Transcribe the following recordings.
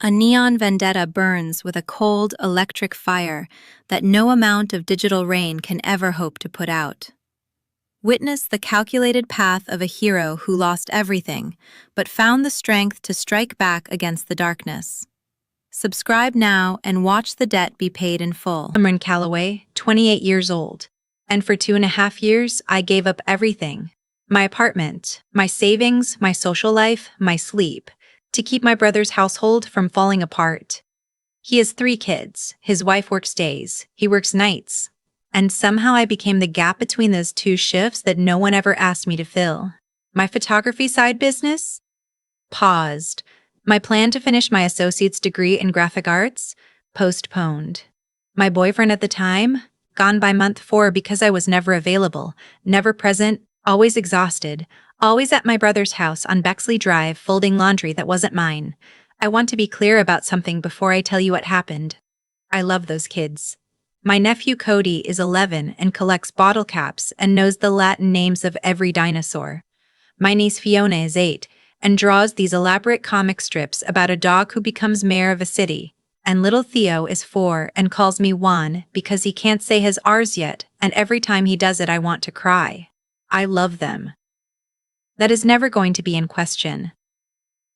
A neon vendetta burns with a cold, electric fire that no amount of digital rain can ever hope to put out. Witness the calculated path of a hero who lost everything, but found the strength to strike back against the darkness. Subscribe now and watch the debt be paid in full. I'm Wren 28 years old, and for 2.5 years, I gave up everything. My apartment, my savings, my social life, my sleep, to keep my brother's household from falling apart. He has 3 kids, his wife works days, he works nights, and somehow I became the gap between those 2 shifts that no one ever asked me to fill. My photography side business? Paused. My plan to finish my associate's degree in graphic arts? Postponed. My boyfriend at the time? Gone by month 4 because I was never available, never present, always exhausted, always at my brother's house on Bexley Drive folding laundry that wasn't mine. I want to be clear about something before I tell you what happened. I love those kids. My nephew Cody is 11 and collects bottle caps and knows the Latin names of every dinosaur. My niece Fiona is 8 and draws these elaborate comic strips about a dog who becomes mayor of a city. And little Theo is 4 and calls me Juan because he can't say his R's yet, and every time he does it I want to cry. I love them. That is never going to be in question.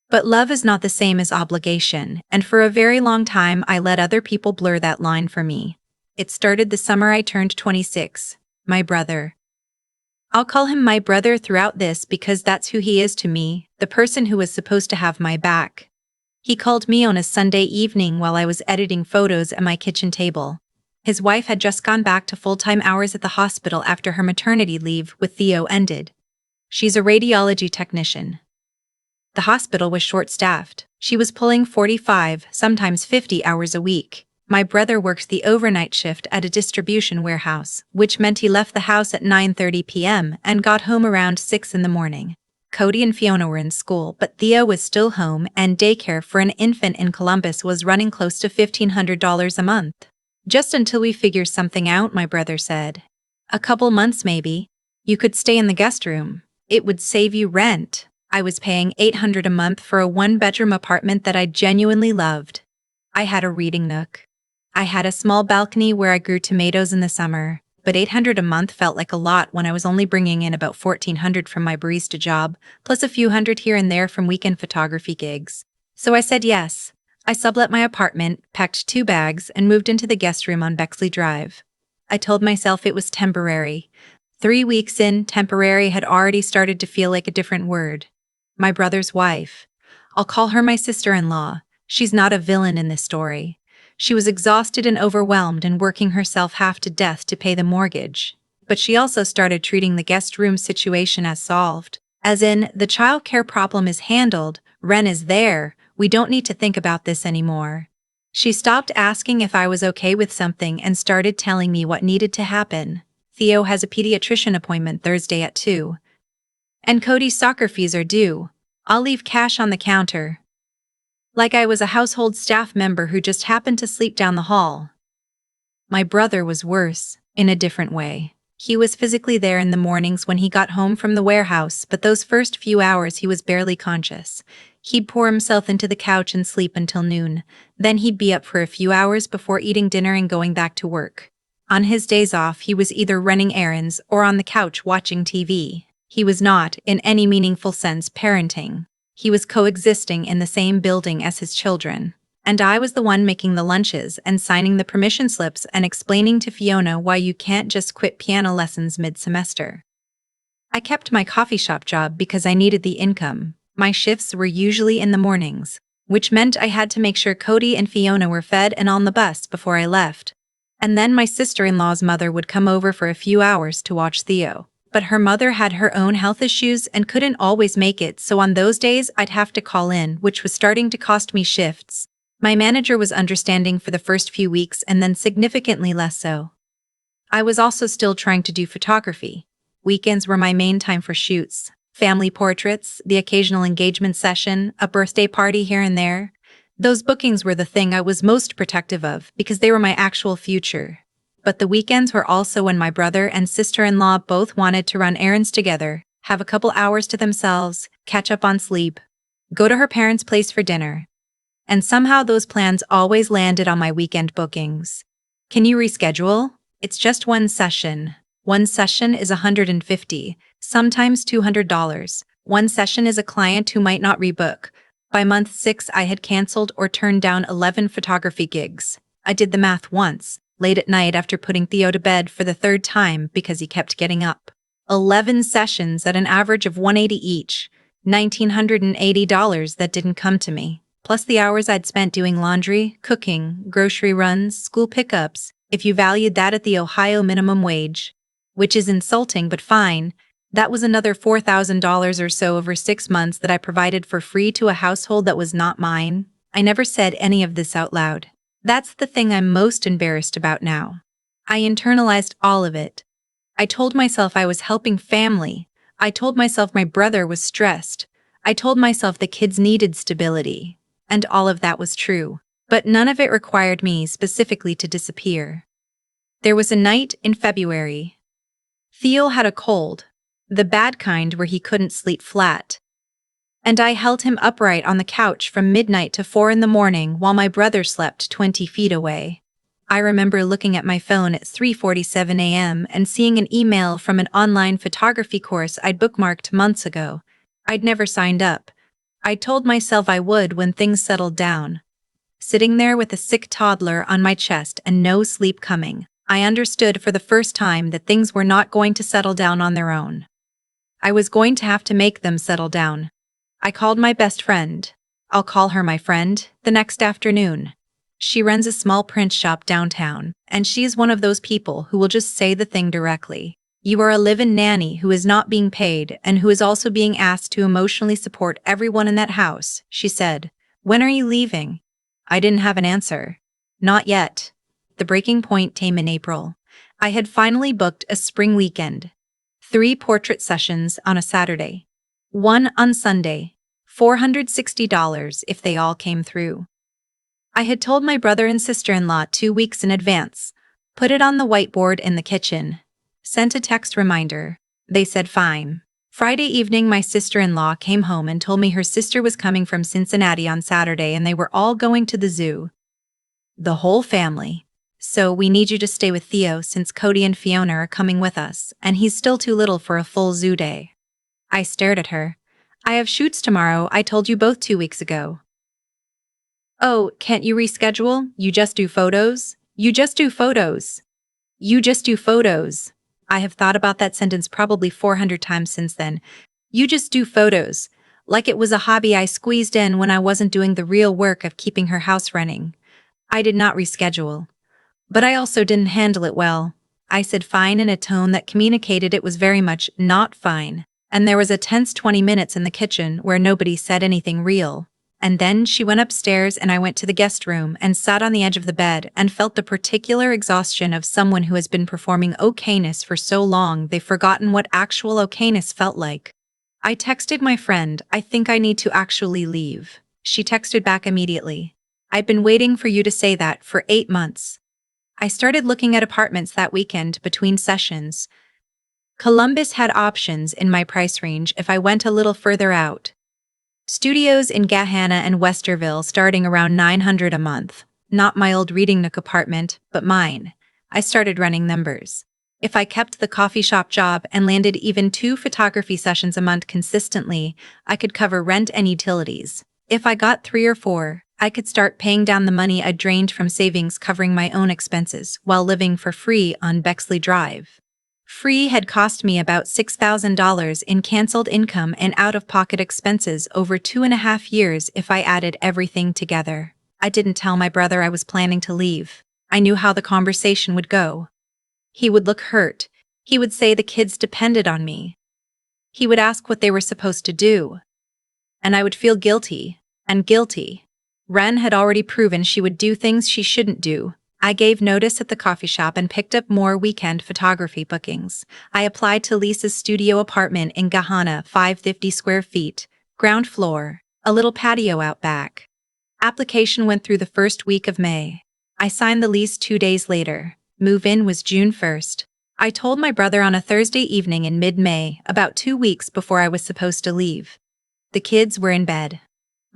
But love is not the same as obligation, and for a very long time I let other people blur that line for me. It started the summer I turned 26. My brother. I'll call him my brother throughout this because that's who he is to me, the person who was supposed to have my back. He called me on a Sunday evening while I was editing photos at my kitchen table. His wife had just gone back to full-time hours at the hospital after her maternity leave with Theo ended. She's a radiology technician. The hospital was short-staffed. She was pulling 45, sometimes 50 hours a week. My brother worked the overnight shift at a distribution warehouse, which meant he left the house at 9:30 p.m. and got home around 6 in the morning. Cody and Fiona were in school, but Theo was still home, and daycare for an infant in Columbus was running close to $1,500 a month. Just until we figure something out, my brother said. A couple months maybe. You could stay in the guest room. It would save you rent. I was paying $800 a month for a 1-bedroom apartment that I genuinely loved. I had a reading nook. I had a small balcony where I grew tomatoes in the summer, but $800 a month felt like a lot when I was only bringing in about $1,400 from my barista job, plus a few hundred here and there from weekend photography gigs. So I said yes. I sublet my apartment, packed 2 bags, and moved into the guest room on Bexley Drive. I told myself it was temporary. 3 weeks in, temporary had already started to feel like a different word. My brother's wife. I'll call her my sister-in-law. She's not a villain in this story. She was exhausted and overwhelmed and working herself half to death to pay the mortgage. But she also started treating the guest room situation as solved. As in, the childcare problem is handled, Wren is there, we don't need to think about this anymore. She stopped asking if I was okay with something and started telling me what needed to happen. Theo has a pediatrician appointment Thursday at 2. And Cody's soccer fees are due. I'll leave cash on the counter. Like I was a household staff member who just happened to sleep down the hall. My brother was worse, in a different way. He was physically there in the mornings when he got home from the warehouse, but those first few hours he was barely conscious. He'd pour himself into the couch and sleep until noon. Then he'd be up for a few hours before eating dinner and going back to work. On his days off, he was either running errands or on the couch watching TV. He was not, in any meaningful sense, parenting. He was coexisting in the same building as his children. And I was the one making the lunches and signing the permission slips and explaining to Fiona why you can't just quit piano lessons mid-semester. I kept my coffee shop job because I needed the income. My shifts were usually in the mornings, which meant I had to make sure Cody and Fiona were fed and on the bus before I left. And then my sister-in-law's mother would come over for a few hours to watch Theo. But her mother had her own health issues and couldn't always make it, so on those days I'd have to call in, which was starting to cost me shifts. My manager was understanding for the first few weeks and then significantly less so. I was also still trying to do photography. Weekends were my main time for shoots, family portraits, the occasional engagement session, a birthday party here and there. Those bookings were the thing I was most protective of because they were my actual future. But the weekends were also when my brother and sister-in-law both wanted to run errands together, have a couple hours to themselves, catch up on sleep, go to her parents' place for dinner. And somehow those plans always landed on my weekend bookings. Can you reschedule? It's just one session. One session is $150, sometimes $200. One session is a client who might not rebook. By month 6, I had canceled or turned down 11 photography gigs. I did the math once, late at night after putting Theo to bed for the third time because he kept getting up. 11 sessions at an average of $180 each, $1,980 that didn't come to me, plus the hours I'd spent doing laundry, cooking, grocery runs, school pickups, if you valued that at the Ohio minimum wage, which is insulting but fine. That was another $4,000 or so over 6 months that I provided for free to a household that was not mine. I never said any of this out loud. That's the thing I'm most embarrassed about now. I internalized all of it. I told myself I was helping family. I told myself my brother was stressed. I told myself the kids needed stability. And all of that was true. But none of it required me specifically to disappear. There was a night in February. Theo had a cold, the bad kind where he couldn't sleep flat. And I held him upright on the couch from midnight to 4 in the morning while my brother slept 20 feet away. I remember looking at my phone at 3:47 a.m. and seeing an email from an online photography course I'd bookmarked months ago. I'd never signed up. I told myself I would when things settled down. Sitting there with a sick toddler on my chest and no sleep coming, I understood for the first time that things were not going to settle down on their own. I was going to have to make them settle down. I called my best friend. I'll call her my friend, the next afternoon. She runs a small print shop downtown, and she's one of those people who will just say the thing directly. You are a live-in nanny who is not being paid and who is also being asked to emotionally support everyone in that house, she said. When are you leaving? I didn't have an answer. Not yet. The breaking point came in April. I had finally booked a spring weekend. 3 portrait sessions on a Saturday. 1 on Sunday. $460 if they all came through. I had told my brother and sister-in-law 2 weeks in advance. Put it on the whiteboard in the kitchen. Sent a text reminder. They said fine. Friday evening, my sister-in-law came home and told me her sister was coming from Cincinnati on Saturday and they were all going to the zoo. The whole family. So we need you to stay with Theo since Cody and Fiona are coming with us, and he's still too little for a full zoo day. I stared at her. I have shoots tomorrow, I told you both 2 weeks ago. Oh, can't you reschedule? You just do photos? You just do photos. You just do photos. I have thought about that sentence probably 400 times since then. You just do photos. Like it was a hobby I squeezed in when I wasn't doing the real work of keeping her house running. I did not reschedule. But I also didn't handle it well. I said fine in a tone that communicated it was very much not fine. And there was a tense 20 minutes in the kitchen where nobody said anything real. And then she went upstairs and I went to the guest room and sat on the edge of the bed and felt the particular exhaustion of someone who has been performing okayness for so long they've forgotten what actual okayness felt like. I texted my friend, I think I need to actually leave. She texted back immediately. I've been waiting for you to say that for 8 months. I started looking at apartments that weekend between sessions. Columbus had options in my price range if I went a little further out. Studios in Gahanna and Westerville starting around $900 a month. Not my old reading nook apartment, but mine. I started running numbers. If I kept the coffee shop job and landed even 2 photography sessions a month consistently, I could cover rent and utilities. If I got 3 or 4, I could start paying down the money I drained from savings covering my own expenses while living for free on Bexley Drive. Free had cost me about $6,000 in canceled income and out-of-pocket expenses over 2.5 years if I added everything together. I didn't tell my brother I was planning to leave. I knew how the conversation would go. He would look hurt. He would say the kids depended on me. He would ask what they were supposed to do. And I would feel guilty, and guilty. Wren had already proven she would do things she shouldn't do. I gave notice at the coffee shop and picked up more weekend photography bookings. I applied to lease a studio apartment in Gahanna, 550 square feet, ground floor, a little patio out back. Application went through the first week of May. I signed the lease 2 days later. Move-in was June 1st. I told my brother on a Thursday evening in mid-May, about 2 weeks before I was supposed to leave. The kids were in bed.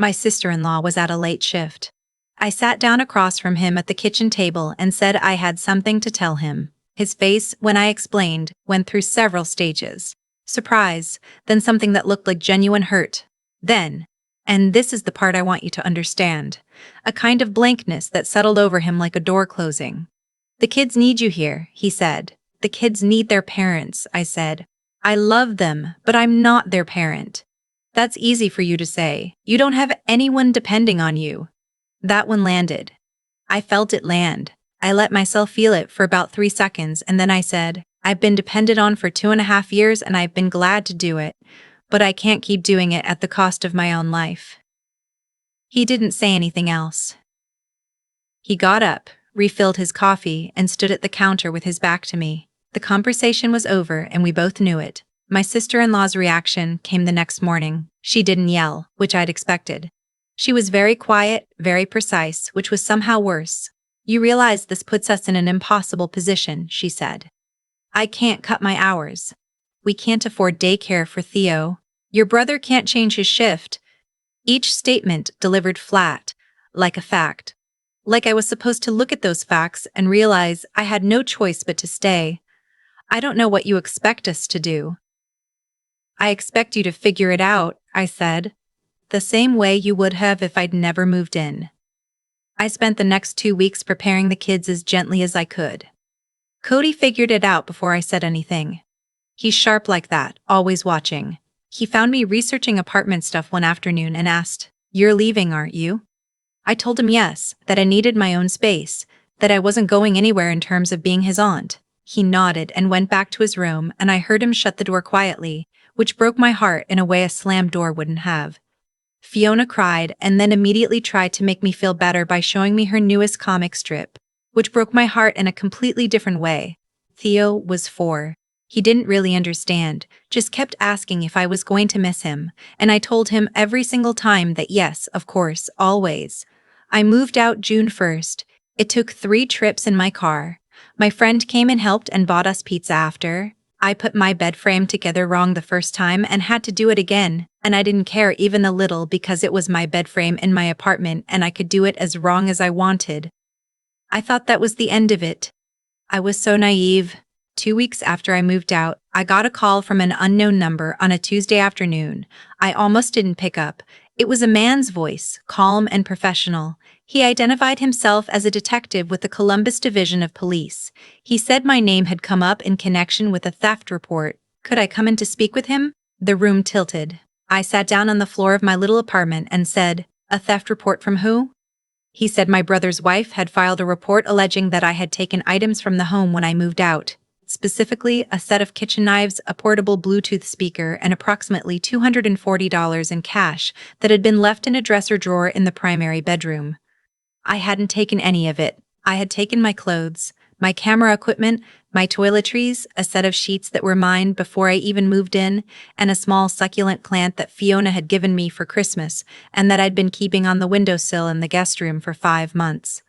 My sister-in-law was at a late shift. I sat down across from him at the kitchen table and said I had something to tell him. His face, when I explained, went through several stages. Surprise, then something that looked like genuine hurt. Then, and this is the part I want you to understand, a kind of blankness that settled over him like a door closing. The kids need you here, he said. The kids need their parents, I said. I love them, but I'm not their parent. That's easy for you to say. You don't have anyone depending on you. That one landed. I felt it land. I let myself feel it for about 3 seconds, and then I said, I've been depended on for 2.5 years and I've been glad to do it, but I can't keep doing it at the cost of my own life. He didn't say anything else. He got up, refilled his coffee, and stood at the counter with his back to me. The conversation was over and we both knew it. My sister-in-law's reaction came the next morning. She didn't yell, which I'd expected. She was very quiet, very precise, which was somehow worse. You realize this puts us in an impossible position, she said. I can't cut my hours. We can't afford daycare for Theo. Your brother can't change his shift. Each statement delivered flat, like a fact. Like I was supposed to look at those facts and realize I had no choice but to stay. I don't know what you expect us to do. I expect you to figure it out, I said. The same way you would have if I'd never moved in. I spent the next 2 weeks preparing the kids as gently as I could. Cody figured it out before I said anything. He's sharp like that, always watching. He found me researching apartment stuff one afternoon and asked, "You're leaving, aren't you?" I told him yes, that I needed my own space, that I wasn't going anywhere in terms of being his aunt. He nodded and went back to his room, and I heard him shut the door quietly, which broke my heart in a way a slammed door wouldn't have. Fiona cried and then immediately tried to make me feel better by showing me her newest comic strip, which broke my heart in a completely different way. Theo was 4. He didn't really understand, just kept asking if I was going to miss him, and I told him every single time that yes, of course, always. I moved out June 1st. It took 3 trips in my car. My friend came and helped and bought us pizza after. I put my bed frame together wrong the first time and had to do it again, and I didn't care even a little because it was my bed frame in my apartment and I could do it as wrong as I wanted. I thought that was the end of it. I was so naive. 2 weeks after I moved out, I got a call from an unknown number on a Tuesday afternoon. I almost didn't pick up. It was a man's voice, calm and professional. He identified himself as a detective with the Columbus Division of Police. He said my name had come up in connection with a theft report. Could I come in to speak with him? The room tilted. I sat down on the floor of my little apartment and said, "A theft report from who?" He said my brother's wife had filed a report alleging that I had taken items from the home when I moved out. Specifically, a set of kitchen knives, a portable Bluetooth speaker, and approximately $240 in cash that had been left in a dresser drawer in the primary bedroom. I hadn't taken any of it. I had taken my clothes, my camera equipment, my toiletries, a set of sheets that were mine before I even moved in, and a small succulent plant that Fiona had given me for Christmas and that I'd been keeping on the windowsill in the guest room for 5 months.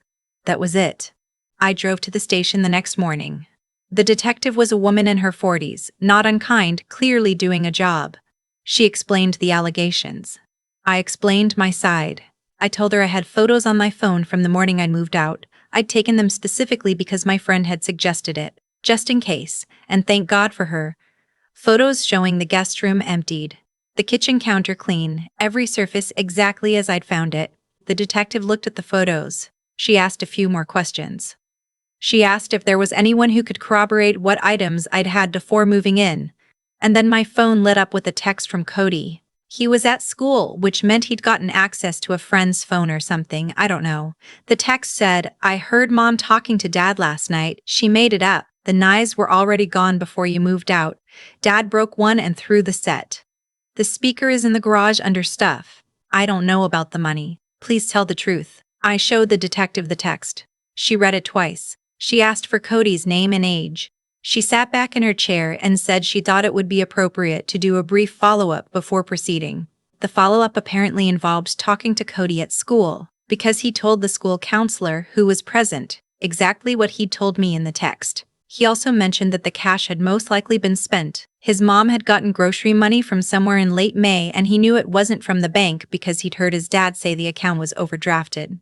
That was it. I drove to the station the next morning. The detective was a woman in her 40s, not unkind, clearly doing a job. She explained the allegations. I explained my side. I told her I had photos on my phone from the morning I moved out. I'd taken them specifically because my friend had suggested it, just in case, and thank God for her. Photos showing the guest room emptied, the kitchen counter clean, every surface exactly as I'd found it. The detective looked at the photos. She asked a few more questions. She asked if there was anyone who could corroborate what items I'd had before moving in. And then my phone lit up with a text from Cody. He was at school, which meant he'd gotten access to a friend's phone or something, I don't know. The text said, "I heard Mom talking to Dad last night. She made it up. The knives were already gone before you moved out. Dad broke one and threw the set. The speaker is in the garage under stuff. I don't know about the money. Please tell the truth." I showed the detective the text. She read it twice. She asked for Cody's name and age. She sat back in her chair and said she thought it would be appropriate to do a brief follow-up before proceeding. The follow-up apparently involved talking to Cody at school, because he told the school counselor, who was present, exactly what he'd told me in the text. He also mentioned that the cash had most likely been spent. His mom had gotten grocery money from somewhere in late May, and he knew it wasn't from the bank because he'd heard his dad say the account was overdrafted.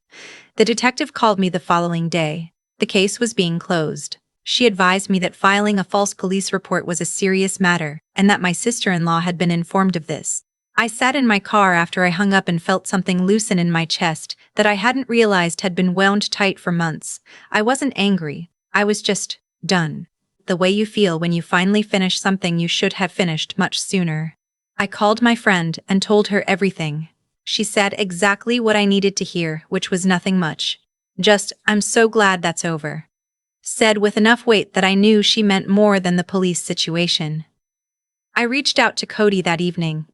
The detective called me the following day. The case was being closed. She advised me that filing a false police report was a serious matter, and that my sister-in-law had been informed of this. I sat in my car after I hung up and felt something loosen in my chest that I hadn't realized had been wound tight for months. I wasn't angry. I was just done. The way you feel when you finally finish something you should have finished much sooner. I called my friend and told her everything. She said exactly what I needed to hear, which was nothing much. Just, "I'm so glad that's over." Said with enough weight that I knew she meant more than the police situation. I reached out to Cody that evening.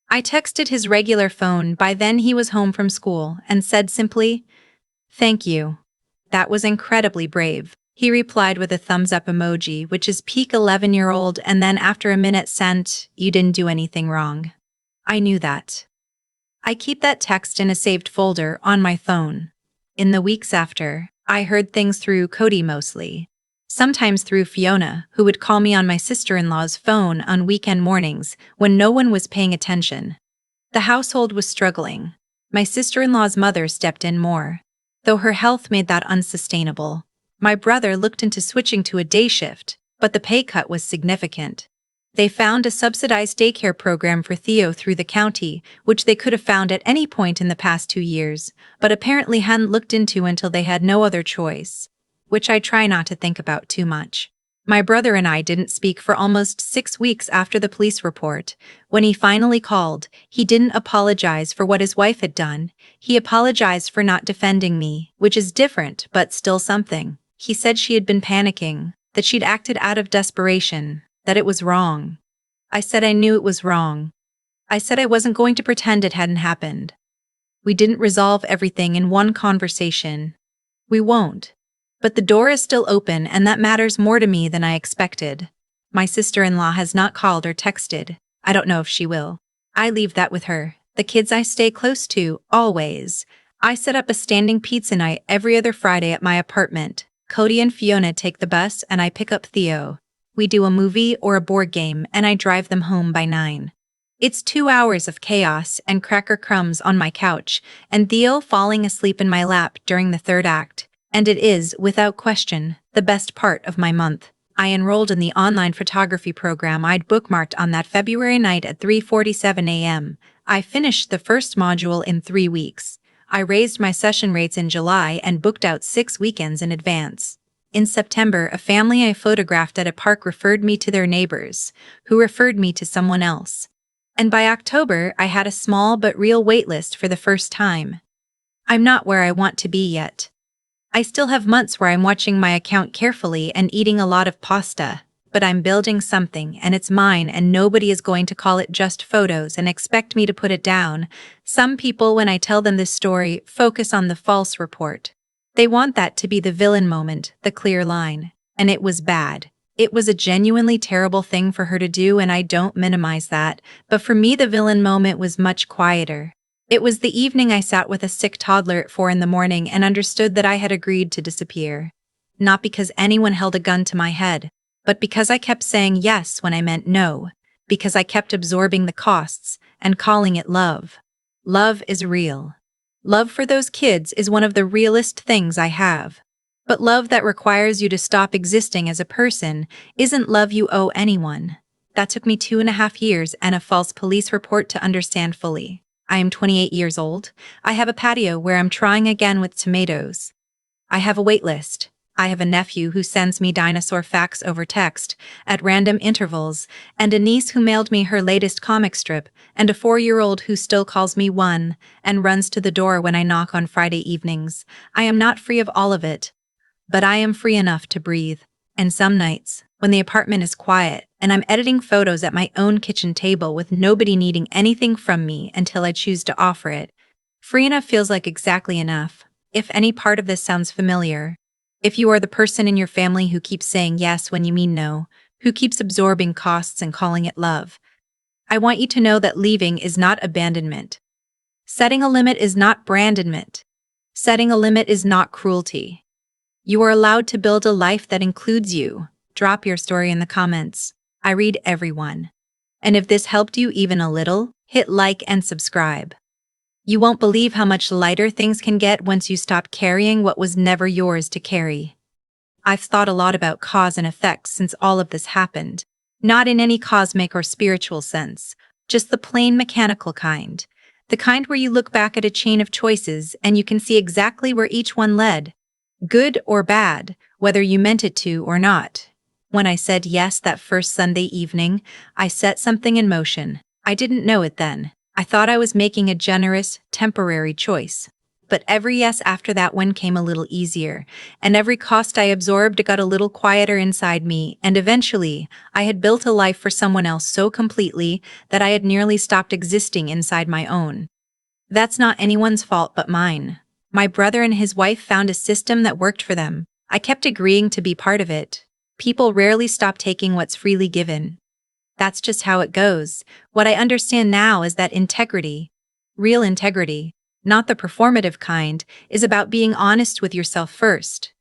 I texted his regular phone. By then he was home from school, and said simply, "Thank you. That was incredibly brave." He replied with a thumbs-up emoji, which is peak 11-year-old, and then after a minute sent, "You didn't do anything wrong." I knew that. I keep that text in a saved folder on my phone. In the weeks after, I heard things through Cody mostly. Sometimes through Fiona, who would call me on my sister-in-law's phone on weekend mornings when no one was paying attention. The household was struggling. My sister-in-law's mother stepped in more, though her health made that unsustainable. My brother looked into switching to a day shift, but the pay cut was significant. They found a subsidized daycare program for Theo through the county, which they could have found at any point in the past 2 years, but apparently hadn't looked into until they had no other choice, which I try not to think about too much. My brother and I didn't speak for almost 6 weeks after the police report. When he finally called, he didn't apologize for what his wife had done. He apologized for not defending me, which is different but still something. He said she had been panicking, that she'd acted out of desperation, that it was wrong. I said I knew it was wrong. I said I wasn't going to pretend it hadn't happened. We didn't resolve everything in one conversation. We won't. But the door is still open, and that matters more to me than I expected. My sister-in-law has not called or texted. I don't know if she will. I leave that with her. The kids I stay close to, always. I set up a standing pizza night every other Friday at my apartment. Cody and Fiona take the bus and I pick up Theo. We do a movie or a board game and I drive them home by 9. It's 2 hours of chaos and cracker crumbs on my couch, and Theo falling asleep in my lap during the third act. And it is, without question, the best part of my month. I enrolled in the online photography program I'd bookmarked on that February night at 3:47 a.m. I finished the first module in 3 weeks. I raised my session rates in July and booked out 6 weekends in advance. In September, a family I photographed at a park referred me to their neighbors, who referred me to someone else. And by October, I had a small but real waitlist for the first time. I'm not where I want to be yet. I still have months where I'm watching my account carefully and eating a lot of pasta, but I'm building something and it's mine, and nobody is going to call it just photos and expect me to put it down. Some people, when I tell them this story, focus on the false report. They want that to be the villain moment, the clear line. And it was bad. It was a genuinely terrible thing for her to do, and I don't minimize that, but for me the villain moment was much quieter. It was the evening I sat with a sick toddler at 4 in the morning and understood that I had agreed to disappear. Not because anyone held a gun to my head, but because I kept saying yes when I meant no, because I kept absorbing the costs and calling it love. Love is real. Love for those kids is one of the realest things I have. But love that requires you to stop existing as a person isn't love you owe anyone. That took me 2.5 years and a false police report to understand fully. I am 28 years old. I have a patio where I'm trying again with tomatoes. I have a wait list. I have a nephew who sends me dinosaur facts over text at random intervals, and a niece who mailed me her latest comic strip, and a 4-year-old who still calls me one and runs to the door when I knock on Friday evenings. I am not free of all of it, but I am free enough to breathe. And some nights, when the apartment is quiet and I'm editing photos at my own kitchen table with nobody needing anything from me until I choose to offer it, free enough feels like exactly enough. If any part of this sounds familiar, if you are the person in your family who keeps saying yes when you mean no, who keeps absorbing costs and calling it love, I want you to know that leaving is not abandonment. Setting a limit is not brandonment. Setting a limit is not cruelty. You are allowed to build a life that includes you. Drop your story in the comments. I read everyone. And if this helped you even a little, hit like and subscribe. You won't believe how much lighter things can get once you stop carrying what was never yours to carry. I've thought a lot about cause and effect since all of this happened. Not in any cosmic or spiritual sense, just the plain mechanical kind. The kind where you look back at a chain of choices and you can see exactly where each one led. Good or bad, whether you meant it to or not. When I said yes that first Sunday evening, I set something in motion. I didn't know it then. I thought I was making a generous, temporary choice. But every yes after that one came a little easier, and every cost I absorbed got a little quieter inside me, and eventually, I had built a life for someone else so completely that I had nearly stopped existing inside my own. That's not anyone's fault but mine. My brother and his wife found a system that worked for them. I kept agreeing to be part of it. People rarely stop taking what's freely given. That's just how it goes. What I understand now is that integrity, real integrity, not the performative kind, is about being honest with yourself first.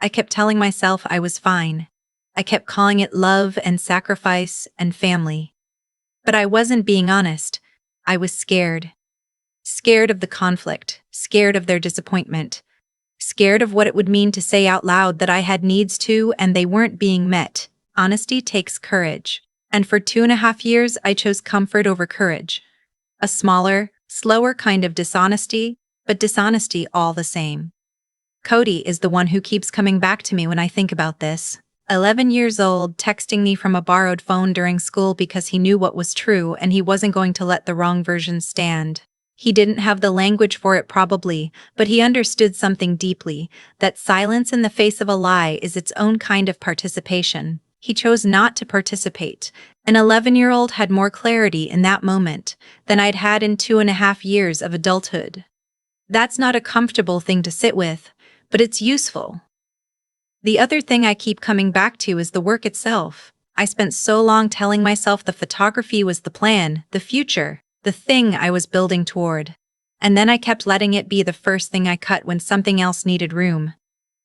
I kept telling myself I was fine. I kept calling it love and sacrifice and family. But I wasn't being honest. I was scared. Scared of the conflict, scared of their disappointment, scared of what it would mean to say out loud that I had needs too and they weren't being met. Honesty takes courage. And for 2.5 years, I chose comfort over courage. A smaller, slower kind of dishonesty, but dishonesty all the same. Cody is the one who keeps coming back to me when I think about this. 11 years old, texting me from a borrowed phone during school because he knew what was true and he wasn't going to let the wrong version stand. He didn't have the language for it probably, but he understood something deeply, that silence in the face of a lie is its own kind of participation. He chose not to participate. An 11-year-old had more clarity in that moment than I'd had in 2.5 years of adulthood. That's not a comfortable thing to sit with, but it's useful. The other thing I keep coming back to is the work itself. I spent so long telling myself the photography was the plan, the future, the thing I was building toward. And then I kept letting it be the first thing I cut when something else needed room.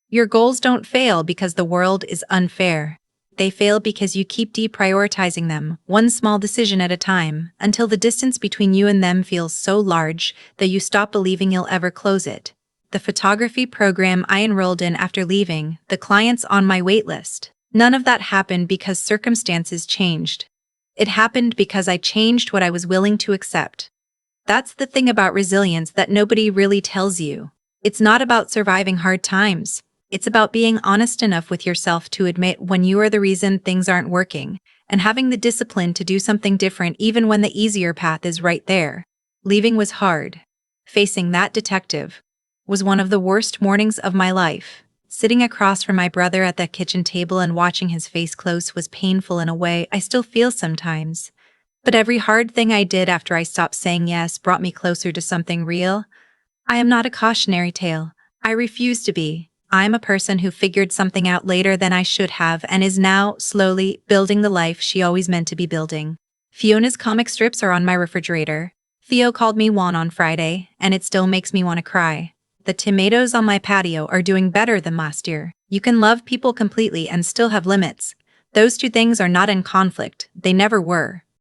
Your goals don't fail because the world is unfair. They fail because you keep deprioritizing them, one small decision at a time, until the distance between you and them feels so large that you stop believing you'll ever close it. The photography program I enrolled in after leaving, the clients on my waitlist, none of that happened because circumstances changed. It happened because I changed what I was willing to accept. That's the thing about resilience that nobody really tells you. It's not about surviving hard times. It's about being honest enough with yourself to admit when you are the reason things aren't working, and having the discipline to do something different even when the easier path is right there. Leaving was hard. Facing that detective was one of the worst mornings of my life. Sitting across from my brother at the kitchen table and watching his face close was painful in a way I still feel sometimes. But every hard thing I did after I stopped saying yes brought me closer to something real. I am not a cautionary tale. I refuse to be. I'm a person who figured something out later than I should have and is now, slowly, building the life she always meant to be building. Fiona's comic strips are on my refrigerator. Theo called me Juan on Friday, and it still makes me want to cry. The tomatoes on my patio are doing better than last year. You can love people completely and still have limits. Those two things are not in conflict. They never were.